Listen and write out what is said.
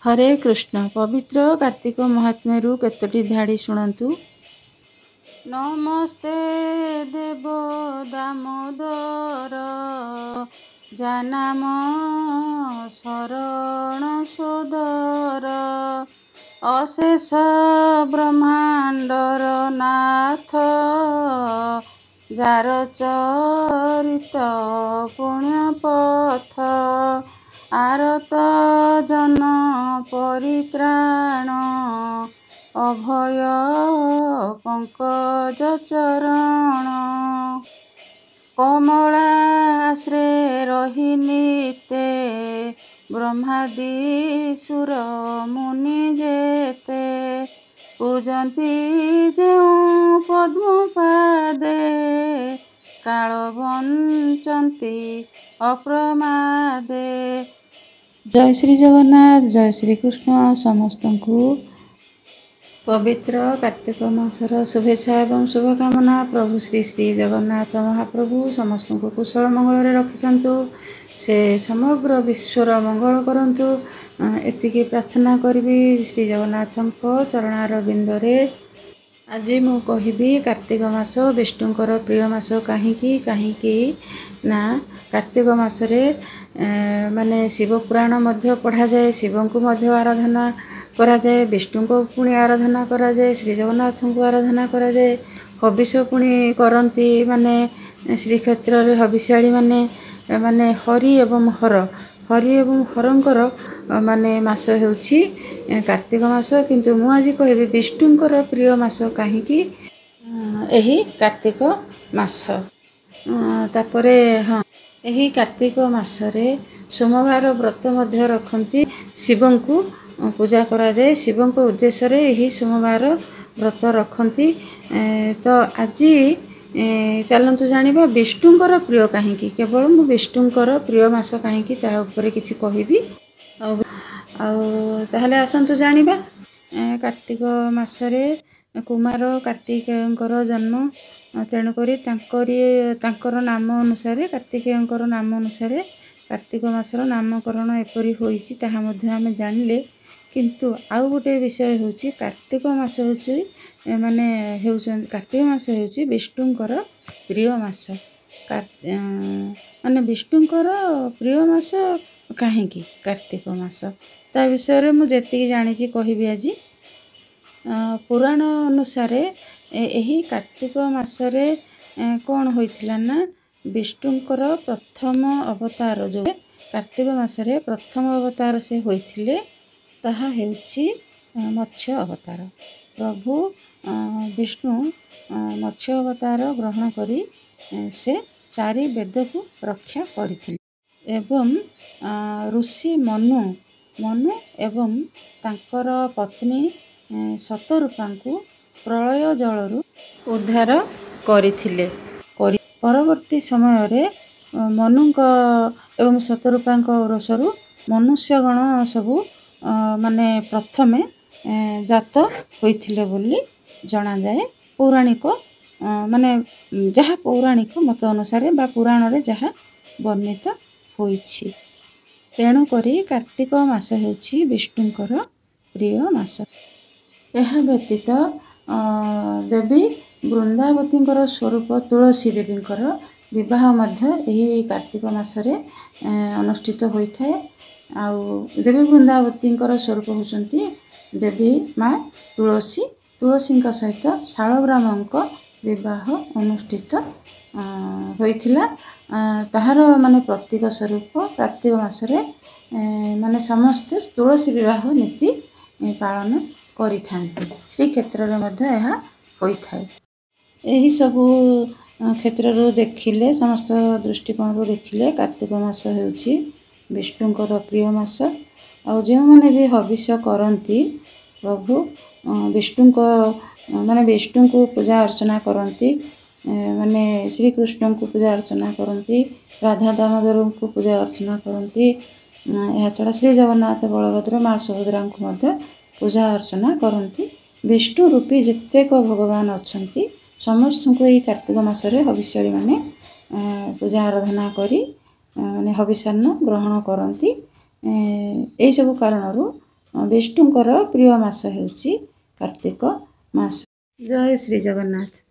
हरे कृष्ण पवित्र कार्तिक महात्म्यु केतोटी धाड़ी शुणु। नमस्ते देव दामोदर जानाम शरण सोदर अशेष ब्रह्मांडर नाथ जार चरित पुण्य पथ आरत जन परित्राण अभय पंकज चरण कमलाश्रे रही निते ब्रह्मादि सुर मुनि जेते पूजंती जेउ पद्म पादे काल बंचंती अप्रमादे। जय श्री जगन्नाथ, जय श्री कृष्ण। समस्त को पवित्र कार्तिक मासर शुभेच्छा एवं शुभकामना। प्रभु श्री श्री जगन्नाथ महाप्रभु समस्त को कुशल मंगल रखि से समग्र विश्वर मंगल करंतु एतिकी प्रार्थना करी श्री जगन्नाथ चरणार बिंदरे। आज मु कहि कार्तिक मास विष्णुंकर प्रिय मास कहीं ना कार्तिक मासरे माने शिव पुराण मध्य पढ़ा जाए, शिव को मध्य आराधना करा जाए, विष्णु को पुणी आराधना करा जाए, श्री जगन्नाथ को आराधना करा जाए, हविष पुणी करती माने श्रीक्षेत्र रे हविष्याली माने हरि एवं हरंकर माने मास हेउछि कार्तिक मास। किंतु मु आज कहबी विष्णुंकर प्रिय मास कहीं एही कार्तिक मास। तापरे हाँ एही कार्तिक मासरे सोमवार व्रत मध्य रखती, शिवं को पूजा करा जाए, शिवं को उद्देश्य रे एही सोमवार व्रत रखती। तो आज चलतु जानिबा विष्णुंकर प्रिय कहीं, केवल मु विष्णुंकर प्रिय मास कहीं ता ऊपर किछि कहबी। ताहले आसंतु जानिबा कार्तिक मासरे कुमार कार्तिकेयंकर जन्म, तेणुकरी तांकर नाम अनुसार कार्तिकेयंकर नाम अनुसार कार्तिक मासर नामकरण एपरी होइछि ताहा मध्ये आमे जानिले। किंतु आउ गोटे विषय होछि कार्तिक मास होछि माने हेउछन कार्तिक मास होछि विष्णुंकर प्रिय मास। माने विष्णुंकर प्रिय मास कहीं कार्तिक मास ता विषय रे मु जेतिकी जानिछि कहबी आज। पुराण अनुसार एही कार्तिक मासरे कौन होइथिला ना विष्णुंकर प्रथम अवतार जो कार्तिक मासरे प्रथम अवतार से होइथिले ताहा हेउछि मत्स्य अवतार। प्रभु विष्णु मत्स्य अवतार ग्रहण करी से चारि वेद को रक्षा करथिले एवं ऋषि मनु एवं तांकर पत्नी शतरूपा को प्रलय जलरू उद्धार करथिले। परवर्ती समय रे मनुंक एवं शतरूपा ओरसरू मनुष्यगण सबू माने प्रथमे जात होइथिले बोली जना जाए। पौराणिक माने जहाँ पौराणिक मत अनुसार बा पुराण रे जहाँ वर्णित होइछि। तेणु करी कार्तिक मास हेउछि विष्णुंकर प्रिय मास। यह व्यतीत देवी वृंदावतींकर स्वरूप तुलसी देवींकर विवाह मध्य यही कार्तिक मासरे अनुष्ठित होइथाए। आउ देवी वृंदावतींकर स्वरूप होचंती देवी माँ तुलसी सहित शालग्रामंक विवाह अनुष्ठित होइथिला। ताहार माने प्रतीक स्वरूप कार्तिक मासरे माने समस्त तुलसी विवाह नीति पालन करिथांती। श्री क्षेत्र रे मध्य यह होइथाए। एही सबु क्षेत्र रो देखिले समस्त दृष्टिकोण देखिले कार्तिक मास हेउछि विष्णुंकर प्रिय मास। आ जो माने भी हविष करती प्रभु विष्णु को माने विष्णु को पूजा अर्चना करती, माने श्री कृष्ण को पूजा अर्चना करती, राधा दामोदर को पूजा अर्चना करती। यह छड़ा श्री जगन्नाथ बलभद्र माँ सुभद्रा को मध्य पूजा अर्चना करती। विष्णु रूपी जेतेक भगवान अछंती समस्त को यही कार्तिक मासरे हविष्याली माने पूजा आराधना करी माने हविषान्न ग्रहण करती। यही सब कारणरू ବିଷ୍ଣୁଙ୍କର ପ୍ରିୟ ମାସ ହେଉଛି କାର୍ତ୍ତିକ ମାସ। ଜୟ ଶ୍ରୀ ଜଗନ୍ନାଥ।